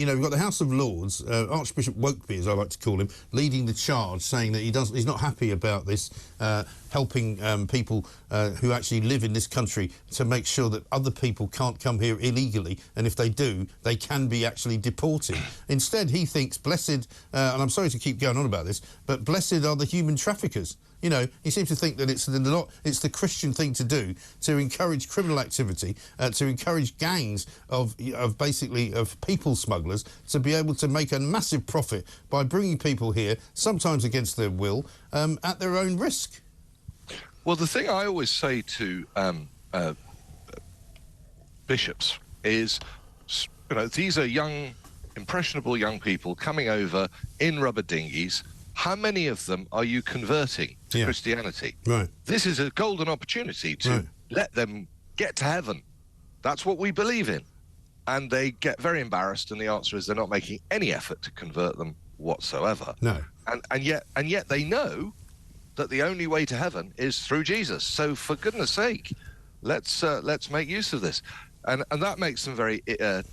You know, we've got the House of Lords, Archbishop Welby, as I like to call him, leading the charge, saying that he's not happy about this, helping people who actually live in this country to make sure that other people can't come here illegally, and if they do, they can be actually deported. Instead, he thinks blessed, and I'm sorry to keep going on about this, but blessed are the human traffickers. You know, he seems to think that it's the Christian thing to do, to encourage criminal activity, to encourage gangs of people smugglers to be able to make a massive profit by bringing people here, sometimes against their will, at their own risk. Well, the thing I always say to bishops is, you know, these are young, impressionable young people coming over in rubber dinghies. How many of them are you converting to Christianity? Right. This is a golden opportunity to let them get to heaven. That's what we believe in. And they get very embarrassed, and the answer is they're not making any effort to convert them whatsoever. No. And yet they know that the only way to heaven is through Jesus. So for goodness sake, let's make use of this. And that makes them very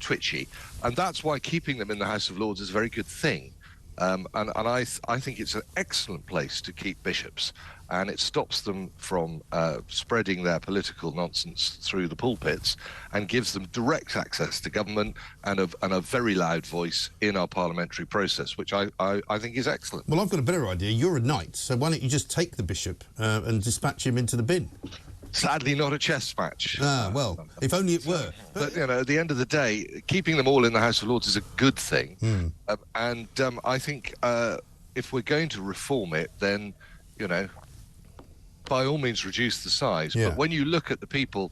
twitchy. And that's why keeping them in the House of Lords is a very good thing. And I think it's an excellent place to keep bishops, and it stops them from spreading their political nonsense through the pulpits, and gives them direct access to government and a very loud voice in our parliamentary process, which I think is excellent. Well, I've got a better idea. You're a knight, so why don't you just take the bishop and dispatch him into the bin? Sadly, not a chess match. Ah, well, if only it were. But, you know, at the end of the day, keeping them all in the House of Lords is a good thing. I think if we're going to reform it, then, you know, by all means reduce the size. Yeah. But when you look at the people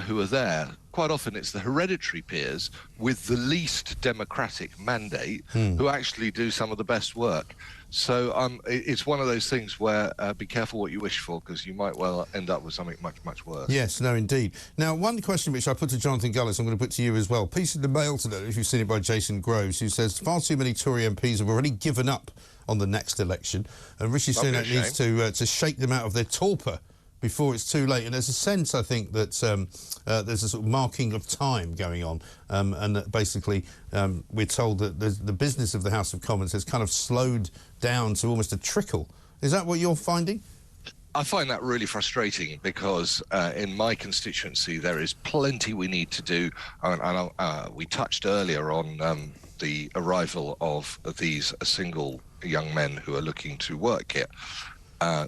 who are there, quite often it's the hereditary peers with the least democratic mandate who actually do some of the best work. So it's one of those things where be careful what you wish for, because you might well end up with something much, much worse. Yes, no, indeed. Now, one question which I put to Jonathan Gullis, I'm going to put to you as well. Piece in the Mail today, if you've seen it, by Jason Groves, who says far too many Tory MPs have already given up on the next election, and Rishi Sunak needs to shake them out of their torpor before it's too late. And there's a sense, I think, that there's a sort of marking of time going on, and that basically we're told that the business of the House of Commons has kind of slowed down to almost a trickle. Is that what you're finding? I find that really frustrating, because in my constituency there is plenty we need to do, and we touched earlier on the arrival of these single young men who are looking to work here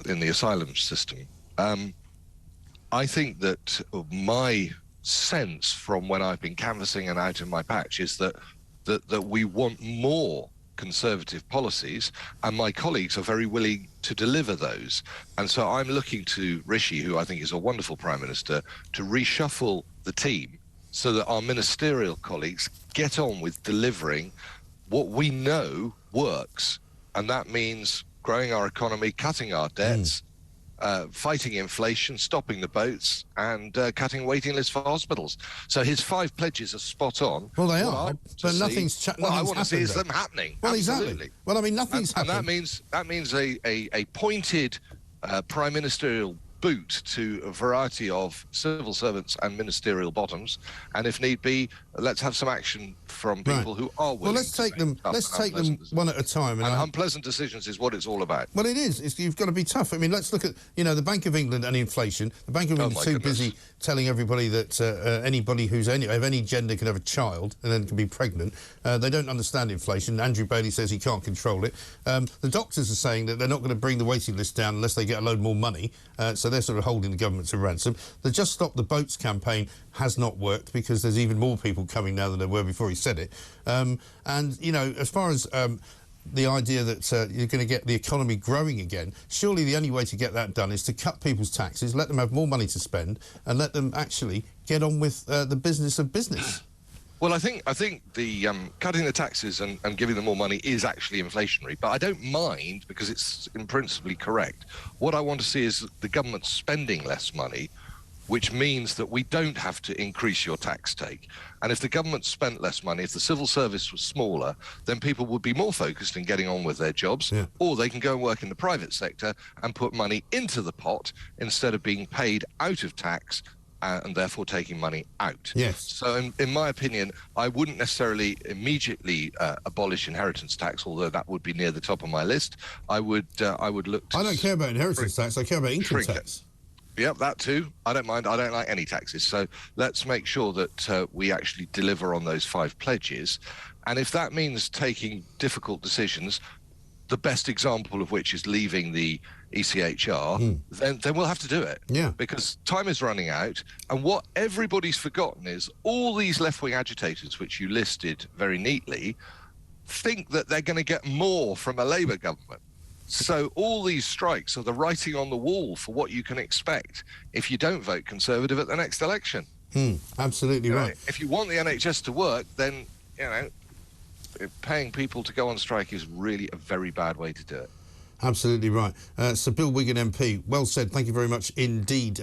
in the asylum system. I think that my sense from when I've been canvassing and out in my patch is that we want more Conservative policies, and my colleagues are very willing to deliver those. And so I'm looking to Rishi, who I think is a wonderful Prime Minister, to reshuffle the team so that our ministerial colleagues get on with delivering what we know works. And that means growing our economy, cutting our debts, fighting inflation, stopping the boats, and cutting waiting lists for hospitals. So his 5 pledges are spot on. Well, they are, but nothing's what I want to see is them happening. Well, absolutely. Exactly. Well, I mean, nothing's happened. And that means a pointed prime ministerial boot to a variety of civil servants and ministerial bottoms, and if need be, let's have some action from people who are willing. Well, let's take them one at a time. And unpleasant decisions is what it's all about. Well, it is. You've got to be tough. I mean, let's look at, you know, the Bank of England and inflation. The Bank of England is too busy telling everybody that anybody who's of any gender can have a child and then can be pregnant. They don't understand inflation. Andrew Bailey says he can't control it. The doctors are saying that they're not going to bring the waiting list down unless they get a load more money. So they're sort of holding the government to ransom. The Just Stop the Boats campaign has not worked, because there's even more people coming now than there were before he said it. And, you know, as far as the idea that you're going to get the economy growing again, surely the only way to get that done is to cut people's taxes, let them have more money to spend, and let them actually get on with the business of business. Well, I think the cutting the taxes and giving them more money is actually inflationary, but I don't mind, because it's in principle correct. What I want to see is the government spending less money, which means that we don't have to increase your tax take. And if the government spent less money, if the civil service was smaller, then people would be more focused in getting on with their jobs, or they can go and work in the private sector and put money into the pot instead of being paid out of tax and therefore taking money out. Yes. So in my opinion, I wouldn't necessarily immediately abolish inheritance tax, although that would be near the top of my list. I would look to... I don't care about inheritance tax, I care about income tax. Yep, that too. I don't mind. I don't like any taxes. So let's make sure that we actually deliver on those 5 pledges. And if that means taking difficult decisions, the best example of which is leaving the ECHR, then we'll have to do it. Yeah. Because time is running out. And what everybody's forgotten is all these left-wing agitators, which you listed very neatly, think that they're going to get more from a Labour government. So all these strikes are the writing on the wall for what you can expect if you don't vote Conservative at the next election. Absolutely right. If you want the NHS to work, then, paying people to go on strike is really a very bad way to do it. Absolutely right. Sir Bill Wiggin MP, well said. Thank you very much indeed.